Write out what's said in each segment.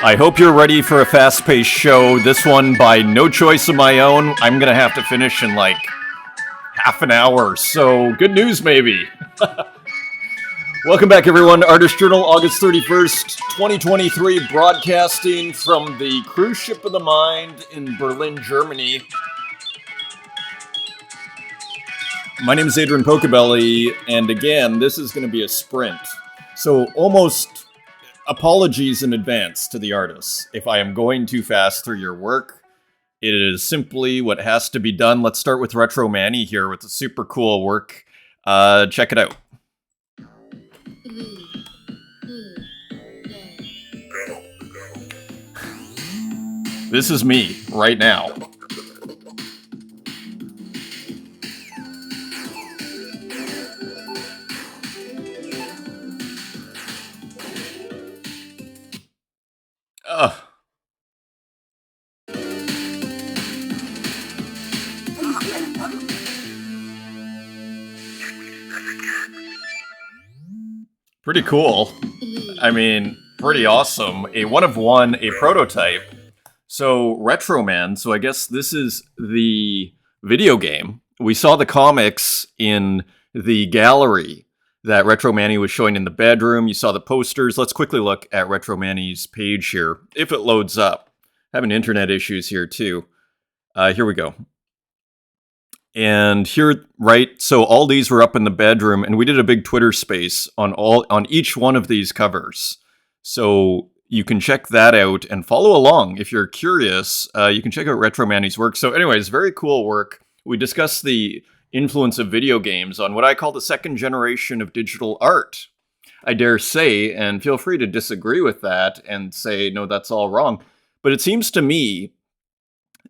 I hope you're ready for a fast-paced show. This one, by no choice of my own, I'm going to have to finish in like half an hour. So, good news, maybe. Welcome back, everyone, to Artist Journal, August 31st, 2023, broadcasting from the cruise ship of the mind in Berlin, Germany. My name is Adrian Pocobelli, and again, this is going to be a sprint. So, almost apologies in advance to the artists if I am going too fast through your work. It is simply what has to be done. Let's start with Retro Manny here with the super cool work. Check it out. This is me right now. Pretty cool. I mean, pretty awesome. A one of one, a prototype. So, Retro Man, so I guess this is the video game. We saw the comics in the gallery that Retro Manny was showing in the bedroom. You saw the posters. Let's quickly look at Retro Manny's page here, if it loads up. Having internet issues here, too. Here we go. And here, right, so all these were up in the bedroom, and we did a big Twitter space on each one of these covers. So you can check that out and follow along. If you're curious, you can check out Retro Manny's work. So anyways, very cool work. We discussed the influence of video games on what I call the second generation of digital art. I dare say, and feel free to disagree with that and say, no, that's all wrong. But it seems to me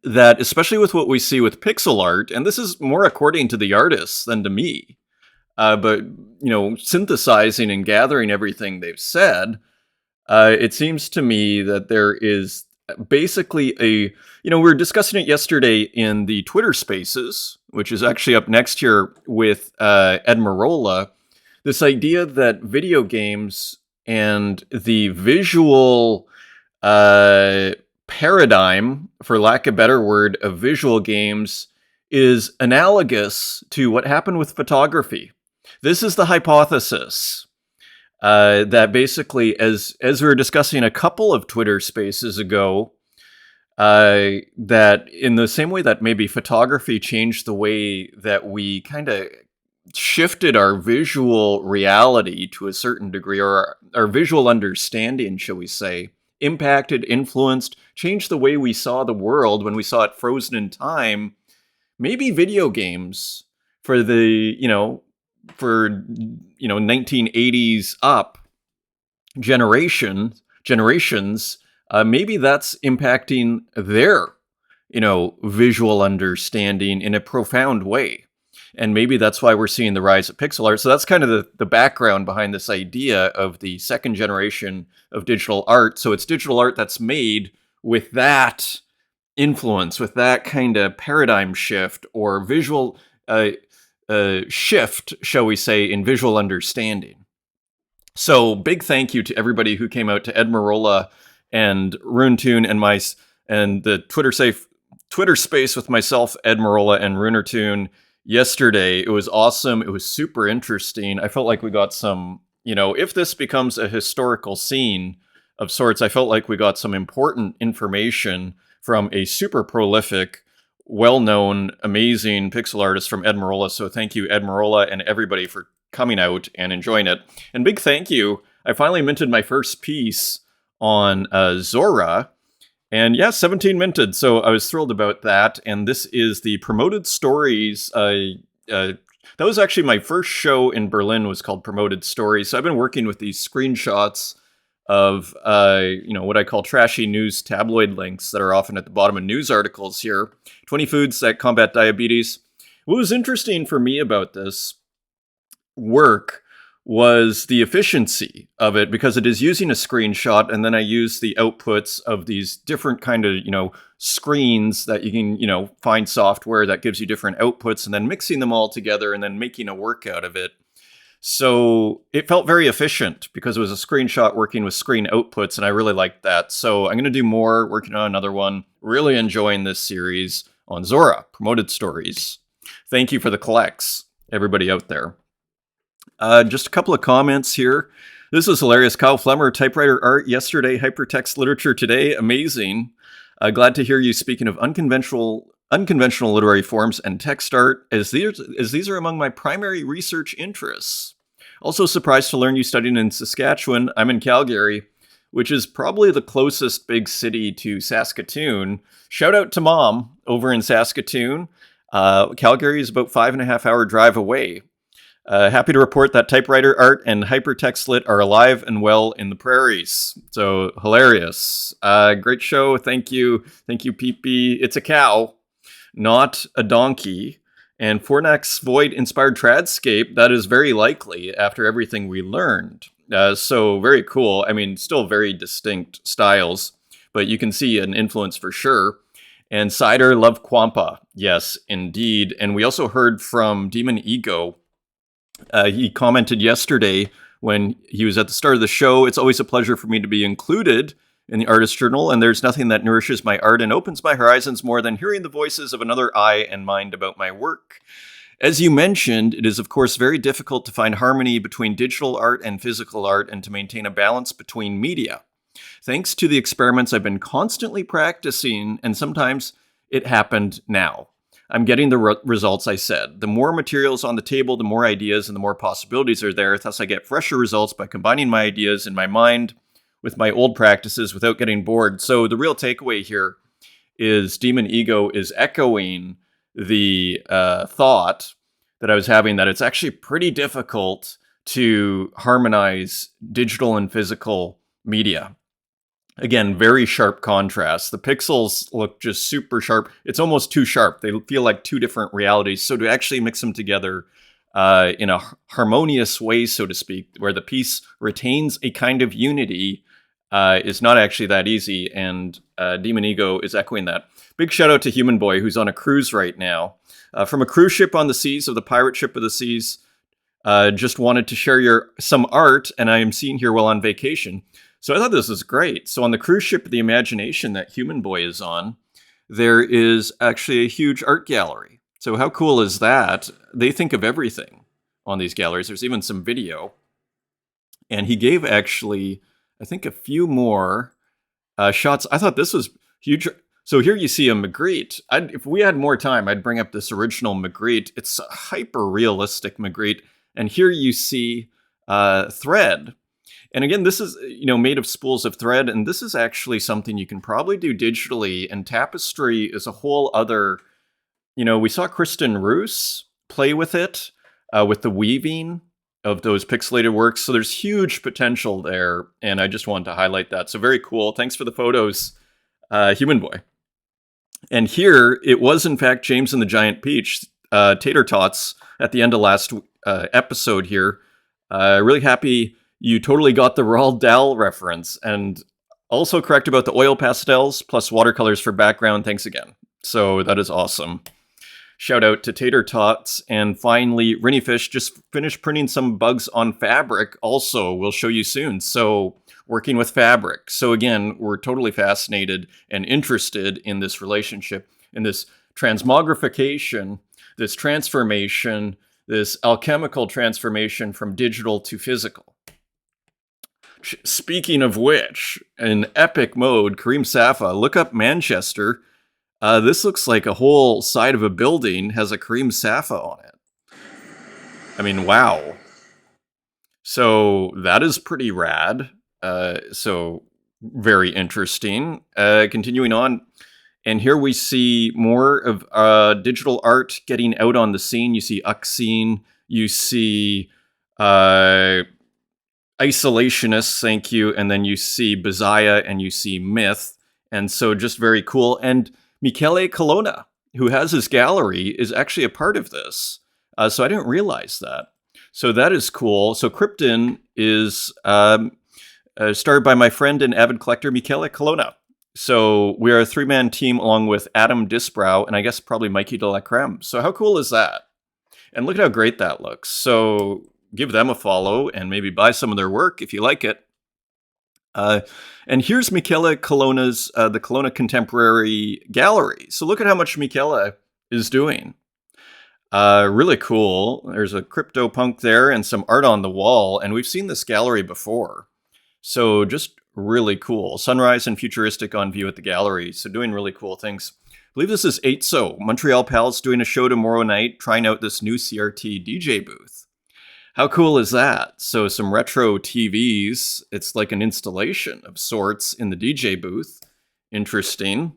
that, especially with what we see with pixel art, and this is more according to the artists than to me, but, you know, synthesizing and gathering everything they've said, it seems to me that there is basically we were discussing it yesterday in the Twitter Spaces, which is actually up next here with Ed Marola, this idea that video games and the visual paradigm, for lack of a better word, of visual games is analogous to what happened with photography. This is the hypothesis that basically, as we were discussing a couple of Twitter spaces ago, that in the same way that maybe photography changed the way that we kind of shifted our visual reality to a certain degree, or our visual understanding, shall we say, impacted, influenced, changed the way we saw the world when we saw it frozen in time. Maybe video games for the 1980s up generations, maybe that's impacting their, visual understanding in a profound way. And maybe that's why we're seeing the rise of pixel art. So that's kind of the background behind this idea of the second generation of digital art. So it's digital art that's made with that influence, with that kind of paradigm shift or visual shift, shall we say, in visual understanding. So big thank you to everybody who came out to Ed Marola and Runetoon and the Twitter space with myself, Ed Marola, and Runetoon yesterday. It was awesome. It was super interesting. I felt like we got some, if this becomes a historical scene of sorts, I felt like we got some important information from a super prolific, well-known, amazing pixel artist from Ed Marola. So thank you, Ed Marola, and everybody for coming out and enjoying it. And big thank you. I finally minted my first piece on Zora. And yeah, 17 minted, so I was thrilled about that. And this is the Promoted Stories. That was actually my first show in Berlin, was called Promoted Stories. So I've been working with these screenshots of, what I call trashy news tabloid links that are often at the bottom of news articles here. 20 foods that combat diabetes. What was interesting for me about this work was the efficiency of it, because it is using a screenshot, and then I use the outputs of these different kind of, screens that you can, find software that gives you different outputs, and then mixing them all together and then making a work out of it. So it felt very efficient because it was a screenshot working with screen outputs, and I really liked that. So I'm going to do more, working on another one. Really enjoying this series on Zora, Promoted Stories. Thank you for the collects, everybody out there. Just a couple of comments here. This is hilarious. Kyle Flemmer, typewriter art yesterday, hypertext literature today. Amazing. Glad to hear you speaking of unconventional literary forms and text art, as these are among my primary research interests. Also surprised to learn you studied in Saskatchewan. I'm in Calgary, which is probably the closest big city to Saskatoon. Shout out to Mom over in Saskatoon. Calgary is about 5.5-hour drive away. Happy to report that typewriter art and hypertext lit are alive and well in the prairies. So hilarious. Great show. Thank you. Thank you, Pee-Pee. It's a cow, not a donkey. And Fornax Void inspired Tradscape. That is very likely after everything we learned. So very cool. I mean, still very distinct styles, but you can see an influence for sure. And Cider Love Quampa. Yes, indeed. And we also heard from Demon Ego. He commented yesterday when he was at the start of the show, "It's always a pleasure for me to be included in the Artist Journal, and there's nothing that nourishes my art and opens my horizons more than hearing the voices of another eye and mind about my work. As you mentioned, it is of course very difficult to find harmony between digital art and physical art and to maintain a balance between media. Thanks to the experiments I've been constantly practicing, and sometimes it happened now. I'm getting the results I said. The more materials on the table, the more ideas and the more possibilities are there. Thus, I get fresher results by combining my ideas in my mind with my old practices without getting bored." So the real takeaway here is Demon Ego is echoing the thought that I was having, that it's actually pretty difficult to harmonize digital and physical media. Again, very sharp contrast. The pixels look just super sharp. It's almost too sharp. They feel like two different realities. So to actually mix them together in a harmonious way, so to speak, where the piece retains a kind of unity is not actually that easy. And Demon Ego is echoing that. Big shout out to Human Boy, who's on a cruise right now. From a cruise ship on the seas of the pirate ship of the seas. Just wanted to share some art, and I am seen here while on vacation. So I thought this was great. So on the cruise ship of the imagination that Human Boy is on, there is actually a huge art gallery. So how cool is that? They think of everything on these galleries. There's even some video. And he gave actually, I think, a few more shots. I thought this was huge. So here you see a Magritte. If we had more time, I'd bring up this original Magritte. It's a hyper-realistic Magritte. And here you see thread. And again, this is, made of spools of thread, and this is actually something you can probably do digitally, and tapestry is a whole other, we saw Kristen Roos play with it, with the weaving of those pixelated works, so there's huge potential there, and I just wanted to highlight that. So very cool. Thanks for the photos, Human Boy. And here, it was in fact James and the Giant Peach, Tater Tots, at the end of last episode here. Really happy you totally got the Roald Dahl reference, and also correct about the oil pastels plus watercolors for background. Thanks again. So that is awesome. Shout out to Tater Tots. And finally, Rinny Fish just finished printing some bugs on fabric. Also, we'll show you soon. So working with fabric. So again, we're totally fascinated and interested in this relationship, in this transmogrification, this transformation, this alchemical transformation from digital to physical. Speaking of which, in epic mode, Kareem Safa, look up Manchester. This looks like a whole side of a building has a Kareem Safa on it. I mean, wow. So that is pretty rad. So very interesting. Continuing on. And here we see more of digital art getting out on the scene. You see Uxine. You see Isolationists, thank you. And then you see Bazaya and you see Myth. And so just very cool. And Michele Colonna, who has his gallery, is actually a part of this. So I didn't realize that. So that is cool. So Krypton is started by my friend and avid collector, Michele Colonna. So we are a three-man team along with Adam Disbrow and I guess probably Mikey de la Creme. So how cool is that? And look at how great that looks. So give them a follow and maybe buy some of their work if you like it. And here's Michele Colonna's, the Colonna Contemporary Gallery. So look at how much Michele is doing. Really cool. There's a CryptoPunk there and some art on the wall. And we've seen this gallery before. So just really cool. Sunrise and futuristic on view at the gallery. So doing really cool things. I believe this is Tezos. Montreal Pals doing a show tomorrow night, trying out this new CRT DJ booth. How cool is that? So some retro TVs. It's like an installation of sorts in the DJ booth. Interesting.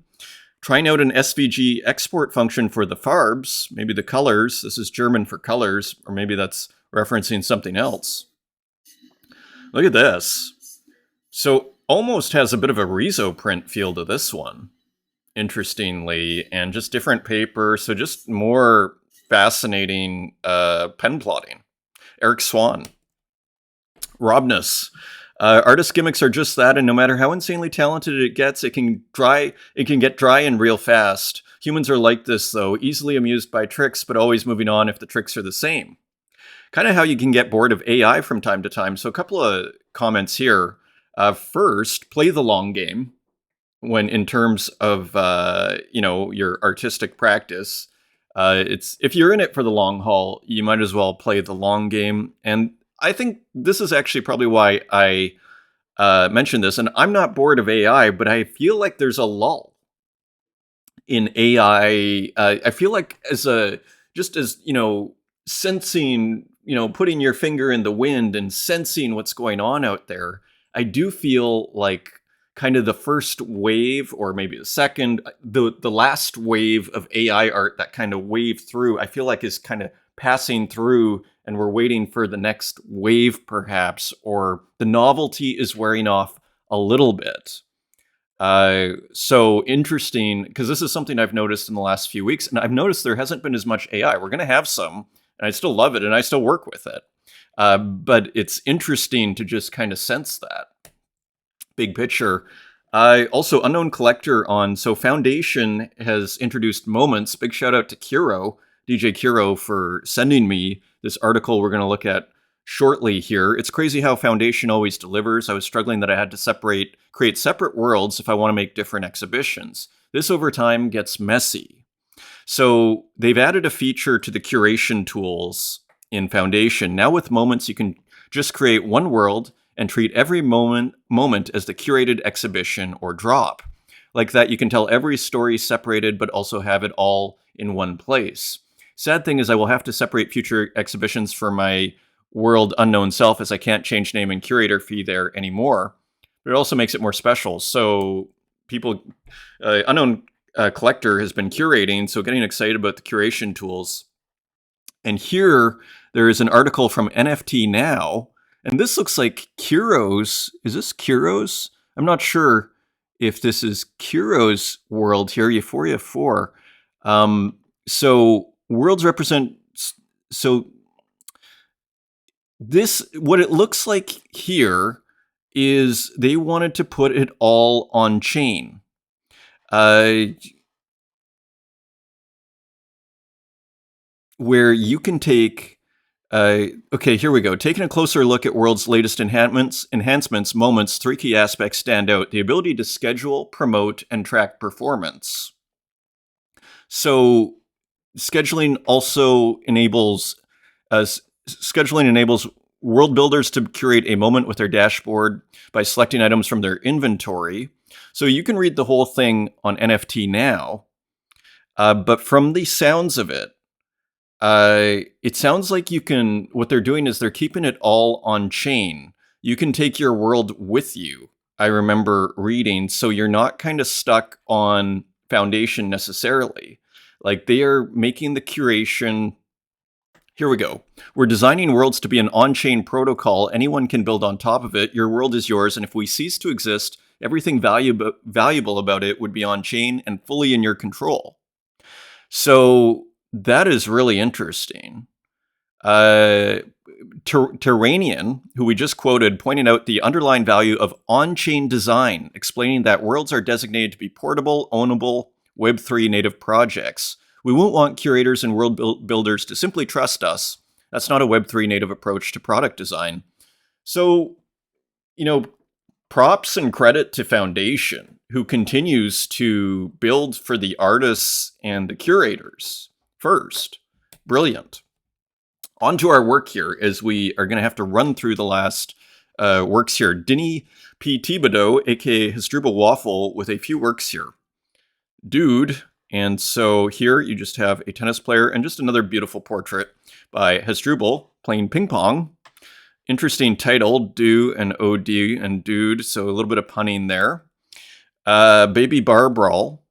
Trying out an SVG export function for the farbs, maybe the colors. This is German for colors, or maybe that's referencing something else. Look at this. So almost has a bit of a Rezo print feel to this one, interestingly, and just different paper. So just more fascinating pen plotting. Eric Swan. Robness. Artist gimmicks are just that, and no matter how insanely talented it gets, it can get dry and real fast. Humans are like this, though, easily amused by tricks, but always moving on if the tricks are the same. Kind of how you can get bored of AI from time to time. So a couple of comments here. First, play the long game when in terms of your artistic practice. It's if you're in it for the long haul, you might as well play the long game. And I think this is actually probably why I mentioned this. And I'm not bored of AI, but I feel like there's a lull in AI. I feel like sensing, putting your finger in the wind and sensing what's going on out there. I do feel like kind of the first wave, or maybe the second, the last wave of AI art that kind of wave through, I feel like is kind of passing through, and we're waiting for the next wave, perhaps, or the novelty is wearing off a little bit. So interesting, because this is something I've noticed in the last few weeks, and I've noticed there hasn't been as much AI. We're going to have some, and I still love it, and I still work with it. But it's interesting to just kind of sense that. Big picture. Also, Unknown Collector so Foundation has introduced Moments. Big shout out to DJ Kuro, for sending me this article we're going to look at shortly here. It's crazy how Foundation always delivers. I was struggling that I had to create separate worlds if I want to make different exhibitions. This over time gets messy. So they've added a feature to the curation tools in Foundation. Now with Moments, you can just create one world and treat every moment as the curated exhibition or drop. Like that, you can tell every story separated, but also have it all in one place. Sad thing is I will have to separate future exhibitions for my world unknown self, as I can't change name and curator fee there anymore. But it also makes it more special. So Unknown Collector has been curating, so getting excited about the curation tools. And here, there is an article from NFT Now, and this looks like Kuro's. Is this Kuro's? I'm not sure if this is Kuro's world here, Euphoria 4. So worlds represent... So this, what it looks like here is they wanted to put it all on chain. Where you can take... okay, here we go. Taking a closer look at World's latest enhancements, Moments, 3 key aspects stand out. The ability to schedule, promote, and track performance. So scheduling also enables world builders to curate a moment with their dashboard by selecting items from their inventory. So you can read the whole thing on NFT Now. But from the sounds of it, it sounds like what they're doing is they're keeping it all on chain. You can take your world with you, I remember reading, so you're not kind of stuck on Foundation necessarily. Like, they are making the curation. Here we go. We're designing worlds to be an on-chain protocol. Anyone can build on top of it. Your world is yours, and if we cease to exist, everything valuable about it would be on-chain and fully in your control. So that is really interesting. Terranian, who we just quoted, pointed out the underlying value of on-chain design, explaining that worlds are designated to be portable, ownable, Web3 native projects. We won't want curators and world builders to simply trust us. That's not a Web3 native approach to product design. So, you know, props and credit to Foundation, who continues to build for the artists and the curators first. Brilliant. On to our work here, as we are going to have to run through the last works here. Denny P. Thibodeau, aka Hasdrubal Waffle, with a few works here. Dude. And so here you just have a tennis player and just another beautiful portrait by Hasdrubal playing ping pong. Interesting title, Do and OD and Dude, so a little bit of punning there. Baby Bar Brawl.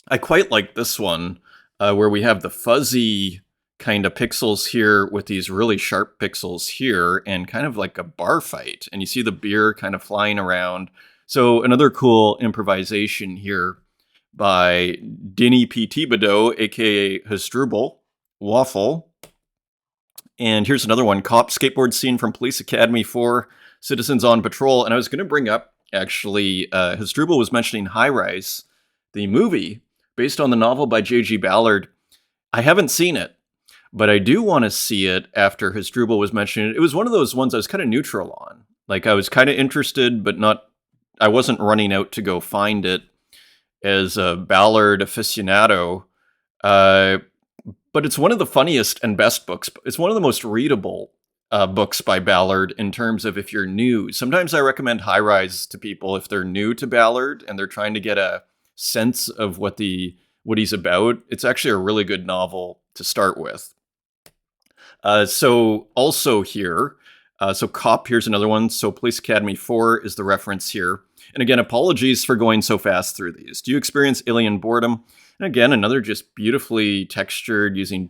I quite like this one, where we have the fuzzy kind of pixels here with these really sharp pixels here, and kind of like a bar fight. And you see the beer kind of flying around. So another cool improvisation here by Denny P. Thibodeau, aka Hasdrubal Waffle. And here's another one, Cop Skateboard Scene from Police Academy 4, Citizens on Patrol. And I was going to bring up, actually, Hasdrubal was mentioning High Rise, the movie, based on the novel by J.G. Ballard. I haven't seen it, but I do want to see it after Hasdrubal was mentioning it. It was one of those ones I was kind of neutral on. Like, I was kind of interested, but I wasn't running out to go find it as a Ballard aficionado. But it's one of the funniest and best books. It's one of the most readable books by Ballard in terms of if you're new. Sometimes I recommend High Rise to people if they're new to Ballard and they're trying to get a sense of what he's about. It's actually a really good novel to start with. So also here, so Cop, here's another one. So Police Academy 4 is the reference here. And again, apologies for going so fast through these. Do you experience alien boredom? And again, another just beautifully textured using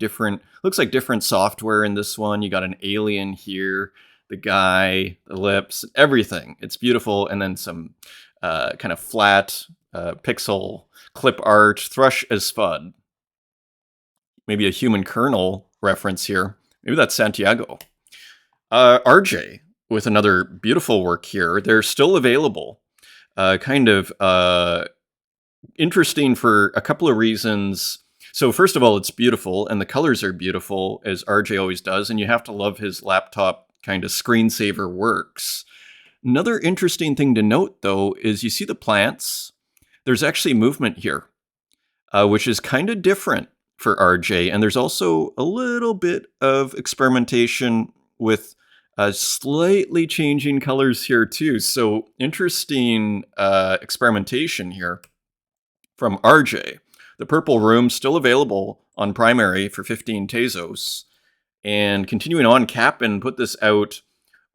looks like different software in this one. You got an alien here, the guy, the lips, everything. It's beautiful. And then some kind of flat pixel clip art, Thrush as Spud. Maybe a human kernel reference here. Maybe that's Santiago. RJ with another beautiful work here. They're still available. Kind of interesting for a couple of reasons. So first of all, it's beautiful, and the colors are beautiful, as RJ always does, and you have to love his laptop kind of screensaver works. Another interesting thing to note, though, is you see the plants. There's actually movement here, which is kind of different for RJ, and there's also a little bit of experimentation with slightly changing colors here too. So interesting experimentation here from RJ. The Purple Room still available on Primary for 15 Tezos. And continuing on, Cap'n put this out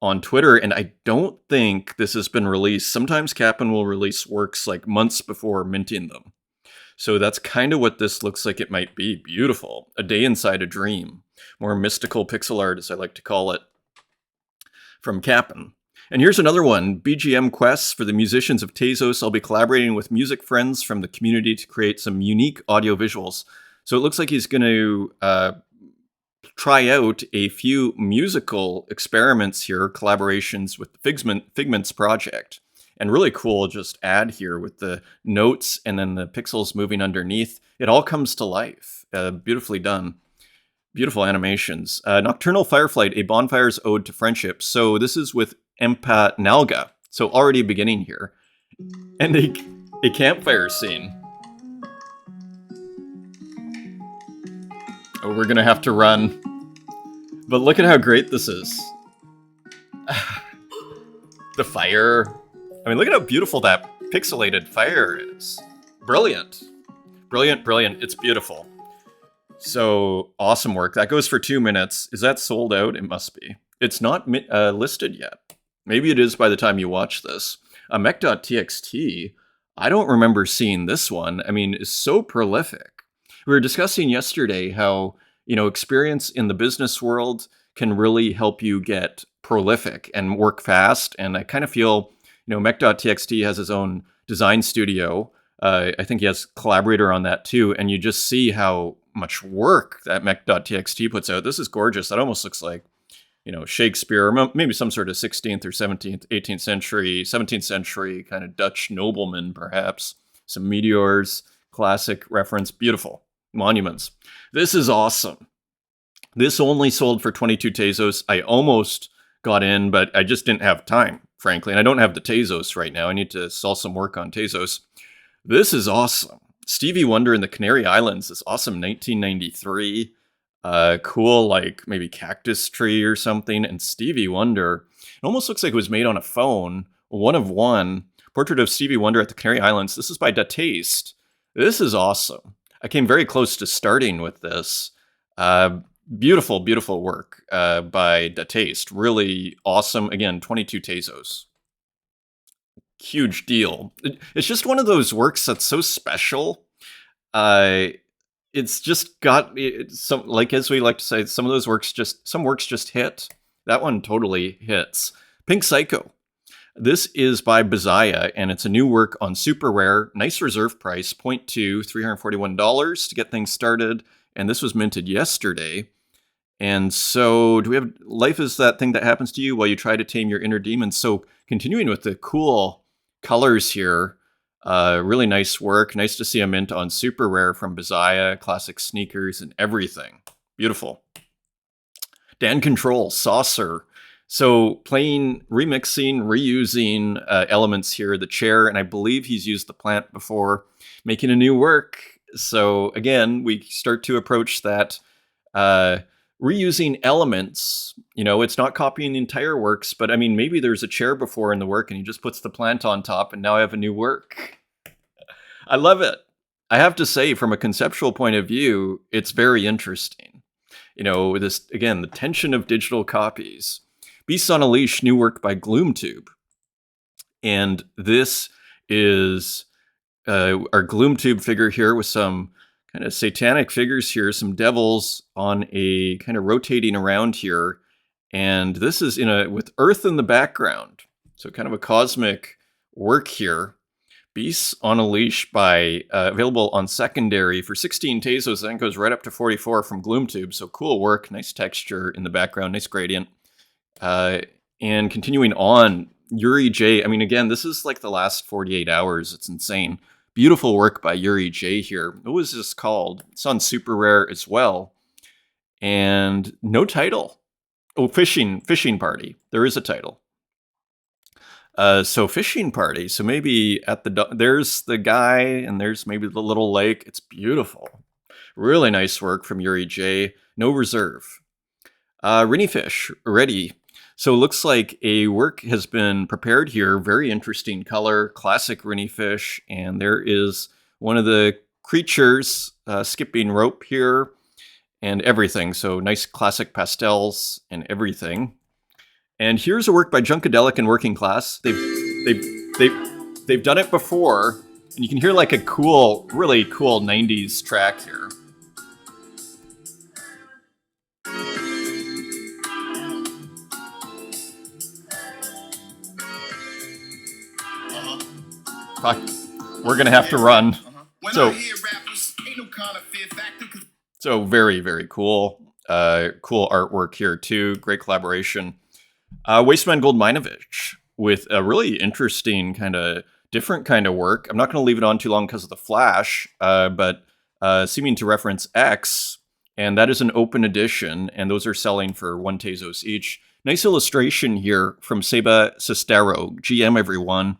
on Twitter, and I don't think this has been released. Sometimes Cap'n will release works like months before minting them. So that's kind of what this looks like it might be. Beautiful. A Day Inside a Dream. More mystical pixel art, as I like to call it, from Cap'n. And here's another one, BGM Quests for the musicians of Tezos. I'll be collaborating with music friends from the community to create some unique audio visuals. So it looks like he's going to try out a few musical experiments here, collaborations with the Figments project. And really cool, just add here with the notes and then the pixels moving underneath. It all comes to life. Beautifully done. Beautiful animations. Nocturnal Fireflight, a bonfire's ode to friendship. So this is with Empa Nalga. So already beginning here. And a campfire scene. Oh, we're going to have to run. But look at how great this is. The fire. I mean, look at how beautiful that pixelated fire is. Brilliant. Brilliant, brilliant. It's beautiful. So, awesome work. That goes for 2 minutes. Is that sold out? It must be. It's not listed yet. Maybe it is by the time you watch this. Mech.txt, I don't remember seeing this one. I mean, it's so prolific. We were discussing yesterday how, experience in the business world can really help you get prolific and work fast. And I kind of feel, Mech.txt has his own design studio. I think he has Collaborator on that too. And you just see how much work that Mech.txt puts out. This is gorgeous. That almost looks like, Shakespeare, or maybe some sort of 16th or 17th, 18th century, 17th century kind of Dutch nobleman, perhaps. Some meteors, classic reference, beautiful. Monuments. This is awesome. This only sold for 22 Tezos. I almost got in, but I just didn't have time, frankly. And I don't have the Tezos right now. I need to sell some work on Tezos. This is awesome. Stevie Wonder in the Canary Islands, this awesome 1993. Cool, like maybe cactus tree or something. And Stevie Wonder, it almost looks like it was made on a phone. One of one. Portrait of Stevie Wonder at the Canary Islands. This is by Taste. This is awesome. I came very close to starting with this. Beautiful, beautiful work by Taste. Really awesome. Again, 22 Tezos. Huge deal. It's just one of those works that's so special. It's just got some, like as we like to say, some works just hit. That one totally hits. Pink Psycho. This is by Bazaya, and it's a new work on Super Rare. Nice reserve price, 0.2, $341 to get things started. And this was minted yesterday. And so, do we have life is that thing that happens to you while you try to tame your inner demons? So, continuing with the cool colors here, really nice work. Nice to see a mint on Super Rare from Bazaya, classic sneakers and everything. Beautiful. Dan Control, Saucer. So playing, remixing, reusing elements here, the chair, and I believe he's used the plant before, making a new work. So again, we start to approach that reusing elements. You know, it's not copying the entire works, but I mean, maybe there's a chair before in the work and he just puts the plant on top and now I have a new work. I love it. I have to say, from a conceptual point of view, it's very interesting. You know, this, again, the tension of digital copies. Beasts on a Leash, new work by Gloomtube. And this is our Gloomtube figure here with some kind of satanic figures here, some devils on a kind of rotating around here. And this is with Earth in the background. So kind of a cosmic work here. Beasts on a Leash by available on secondary for 16 Tezos. Then goes right up to 44 from Gloomtube. So cool work, nice texture in the background, nice gradient. And continuing on, Yuri J. I mean, again, this is like the last 48 hours. It's insane. Beautiful work by Yuri J here. What was this called? It's on Super Rare as well. And no title. Oh, Fishing Party. There is a title. So Fishing Party. So maybe there's the guy and there's maybe the little lake. It's beautiful. Really nice work from Yuri J. No reserve. Rinny Fish, ready. So it looks like a work has been prepared here. Very interesting color, classic Rinny Fish. And there is one of the creatures skipping rope here and everything. So nice classic pastels and everything. And here's a work by Junkadelic and Working Class. They've done it before. And you can hear like a cool, really cool 90s track here. Fuck. We're gonna have to run. So very, very cool. Cool artwork here too. Great collaboration. Wasteman Goldminovich with a really interesting different kind of work. I'm not going to leave it on too long because of the flash, but seeming to reference X, and that is an open edition, and those are selling for 1 Tezos each. Nice illustration here from Seba Sestero. GM, everyone.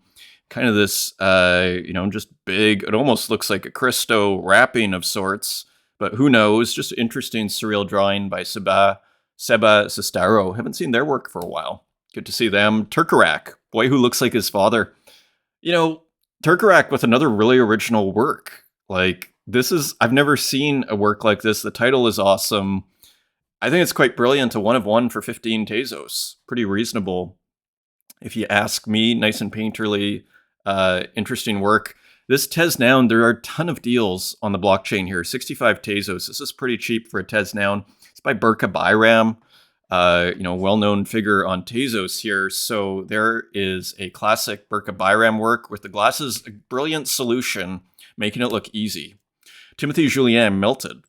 Kind of this, just big, it almost looks like a Christo wrapping of sorts, but who knows? Just interesting surreal drawing by Seba Sestero. Haven't seen their work for a while. Good to see them. Turkarak, boy who looks like his father. You know, Turkarak with another really original work. Like, I've never seen a work like this. The title is awesome. I think it's quite brilliant. A 1 of 1 for 15 Tezos. Pretty reasonable. If you ask me, nice and painterly, interesting work. This Tez Noun, there are a ton of deals on the blockchain here. 65 Tezos. This is pretty cheap for a Tez Noun. It's by Burka Bayram, well-known figure on Tezos here. So there is a classic Burka Bayram work with the glasses, a brilliant solution, making it look easy. Timothy Julien, Melted.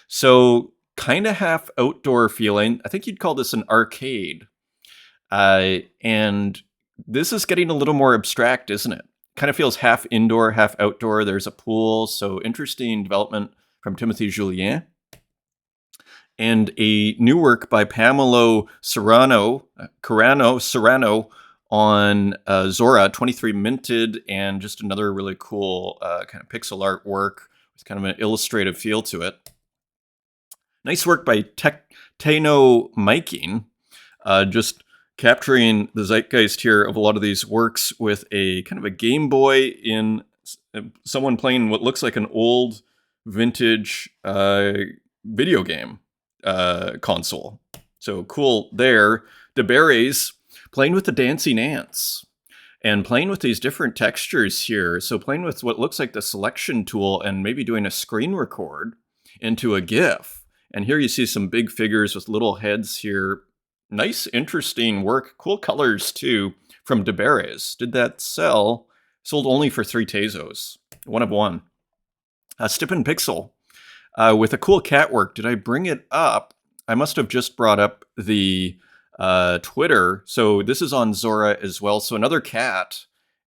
So kind of half outdoor feeling. I think you'd call this an arcade. And this is getting a little more abstract, isn't it? Kind of feels half indoor, half outdoor. There's a pool. So interesting development from Timothy Julien. and a new work by Pamelo Serrano on Zora 23 minted, and just another really cool kind of pixel art work with kind of an illustrative feel to it. Nice work by Teno Miking, just capturing the zeitgeist here of a lot of these works with a kind of a Game Boy in someone playing what looks like an old vintage video game console. So cool there. DeBerry's playing with the dancing ants and playing with these different textures here. So playing with what looks like the selection tool and maybe doing a screen record into a GIF. And here you see some big figures with little heads here. Nice, interesting work. Cool colors, too, from DeBerry's. Did that sell? Sold only for 3 Tezos. 1 of 1. Stippen Pixel with a cool cat work. Did I bring it up? I must have just brought up the Twitter. So this is on Zora as well. So another cat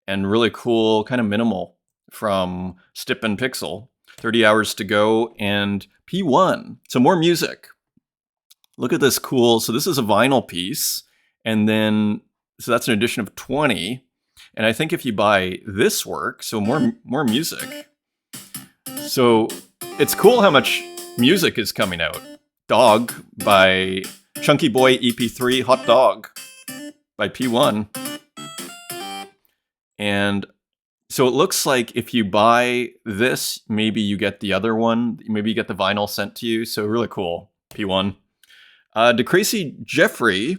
and really cool, kind of minimal from Stippen Pixel. 30 hours to go, and P1. So more music. Look at this cool. So this is a vinyl piece, and then so that's an edition of 20. And I think if you buy this work, so more music. So it's cool how much music is coming out. Dog by Chunky Boy EP3, Hot Dog by P1. And so it looks like if you buy this, maybe you get the other one. Maybe you get the vinyl sent to you. So really cool. P1. DeCrazy Jeffrey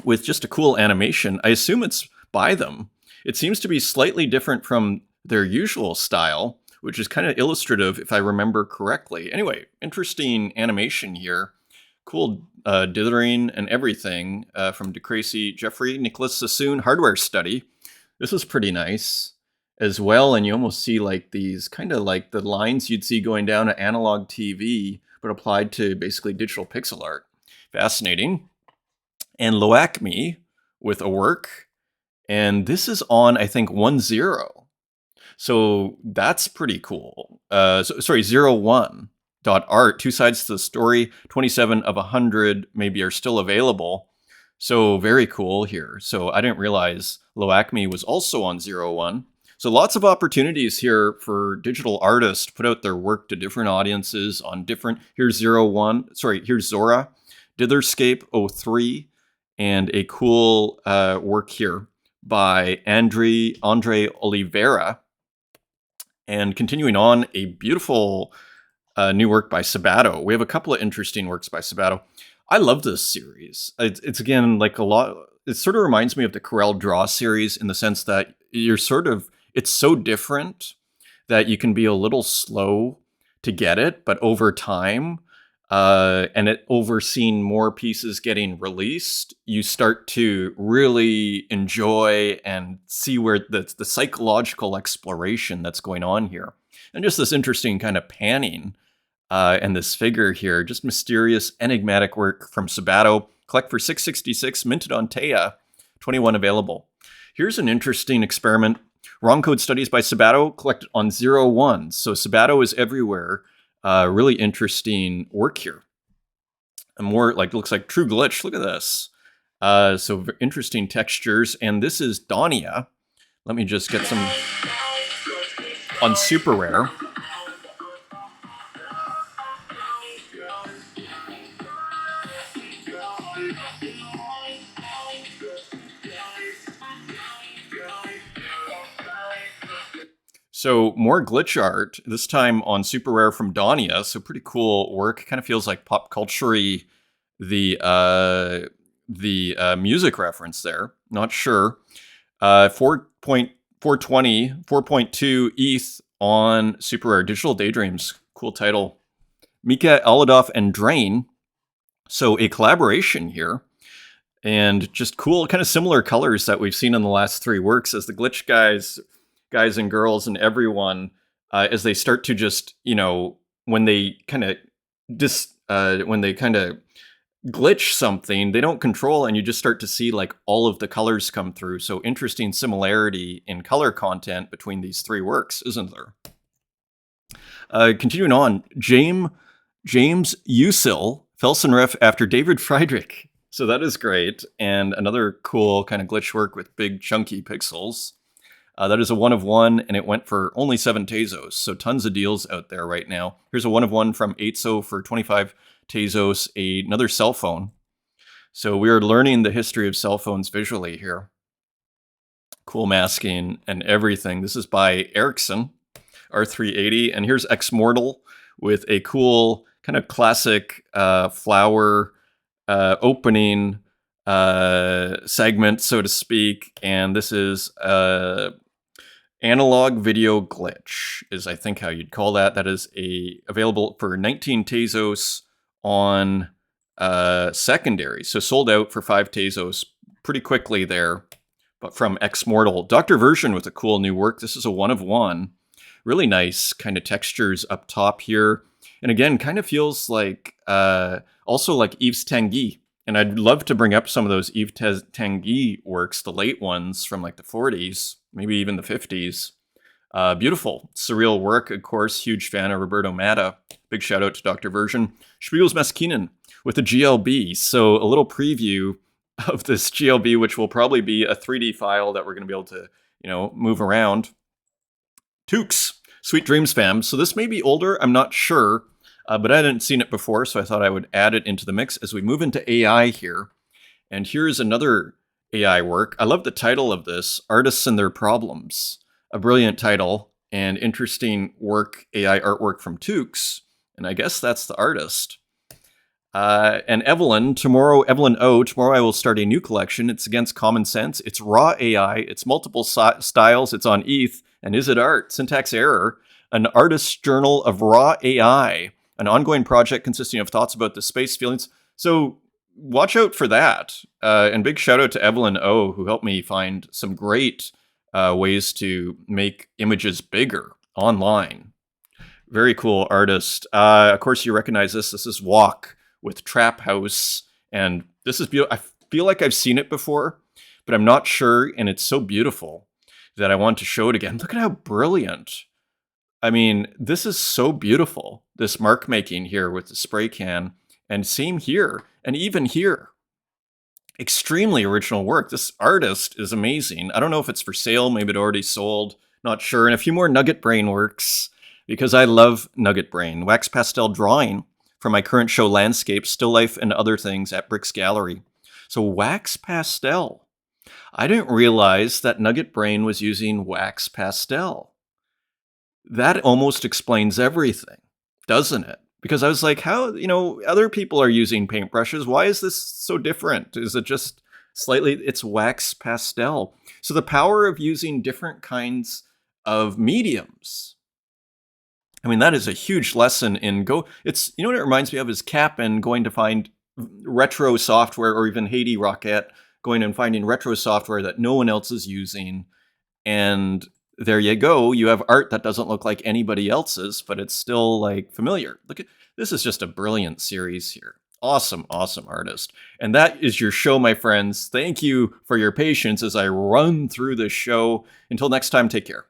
with just a cool animation. I assume it's by them. It seems to be slightly different from their usual style, which is kind of illustrative if I remember correctly. Anyway, interesting animation here. Cool dithering and everything from DeCrazy Jeffrey. Nicholas Sassoon, Hardware Study. This is pretty nice as well, and you almost see like these kind of like the lines you'd see going down an analog TV, but applied to basically digital pixel art. Fascinating. And Loacme with a work, and this is on, I think, 1.0. So that's pretty cool. Sorry, 01.art, 2 sides to the story, 27 of 100 maybe are still available. So very cool here. So I didn't realize Loacme was also on 01. So lots of opportunities here for digital artists to put out their work to different audiences on different. Here's here's Zora, Ditherscape 03, and a cool work here by Andre Oliveira. And continuing on, a beautiful new work by Sabato. We have a couple of interesting works by Sabato. I love this series. It's again, like a lot, it sort of reminds me of the Corel Draw series in the sense that it's so different that you can be a little slow to get it, but over time, and overseeing more pieces getting released, you start to really enjoy and see where the psychological exploration that's going on here. And just this interesting kind of panning and this figure here, just mysterious, enigmatic work from Sabato. Collect for $6.66, minted on Taya, 21 available. Here's an interesting experiment. Wrong Code Studies by Sabato, collected on 01. So Sabato is everywhere. Really interesting work here. And more like, looks like True Glitch. Look at this. So interesting textures. And this is Dania. Let me just get some on Super Rare. So more glitch art, this time on Super Rare from Dania. So pretty cool work. Kind of feels like pop culture-y, the music reference there. Not sure. 4.420, 4.2 ETH on Super Rare. Digital Daydreams. Cool title. Mika Aladov and Drain. So a collaboration here. And just cool, kind of similar colors that we've seen in the last 3 works as the glitch guys and girls and everyone, as they start to just, when they kind of glitch something, they don't control, and you just start to see like all of the colors come through. So interesting similarity in color content between these 3 works, isn't there? Continuing on, James James Usil, Felsenref after David Friedrich. So that is great. And another cool kind of glitch work with big chunky pixels. That is a 1 of 1, and it went for only 7 Tezos. So tons of deals out there right now. Here's a 1 of 1 from Atso for 25 Tezos, another cell phone. So we are learning the history of cell phones visually here. Cool masking and everything. This is by Ericsson, R380. And here's X-Mortal with a cool kind of classic flower opening segment, so to speak. And this is analog video glitch, is I think how you'd call that. That is available for 19 Tezos on secondary. So sold out for 5 Tezos pretty quickly there. But from X-Mortal. Dr. Version with a cool new work. This is a 1 of 1. Really nice kind of textures up top here. And again, kind of feels like, also like Yves Tanguy. And I'd love to bring up some of those Yves Tanguy works, the late ones from like the 40s, maybe even the 50s. Beautiful, surreal work, of course. Huge fan of Roberto Matta. Big shout out to Dr. Version. Spiegels Meskinen with a GLB. So a little preview of this GLB, which will probably be a 3D file that we're going to be able to, move around. Tukes, Sweet Dreams fam. So this may be older, I'm not sure, but I hadn't seen it before, so I thought I would add it into the mix as we move into AI here. And here's another AI work. I love the title of this, Artists and Their Problems. A brilliant title and interesting work, AI artwork from Tukes. And I guess that's the artist. And Evelyn O, tomorrow I will start a new collection. It's against common sense. It's raw AI. It's multiple styles. It's on ETH. And is it art? Syntax error. An artist's journal of raw AI. An ongoing project consisting of thoughts about the space, feelings. So watch out for that. And big shout out to Evelyn O, who helped me find some great ways to make images bigger online. Very cool artist. Of course, you recognize this. This is Walk with Trap House, and this is beautiful. I feel like I've seen it before, but I'm not sure, and it's so beautiful that I want to show it again. Look at how brilliant. I mean, this is so beautiful, this mark making here with the spray can, and same here, and even here. Extremely original work. This artist is amazing. I don't know if it's for sale, maybe it already sold, not sure. And a few more Nugget Brain works, because I love Nugget Brain. Wax pastel drawing from my current show, Landscape, Still Life, and Other Things at Bricks Gallery. So wax pastel. I didn't realize that Nugget Brain was using wax pastel. That almost explains everything, doesn't it? Because I was like, how, other people are using paintbrushes. Why is this so different? Is it just slightly, it's wax pastel. So the power of using different kinds of mediums. I mean, that is a huge lesson in it's, what it reminds me of is Cap'n going to find retro software, or even Haiti Rocket going and finding retro software that no one else is using. And there you go. You have art that doesn't look like anybody else's, but it's still like familiar. Look at, this is just a brilliant series here. Awesome, awesome artist. And that is your show, my friends. Thank you for your patience as I run through this show. Until next time, take care.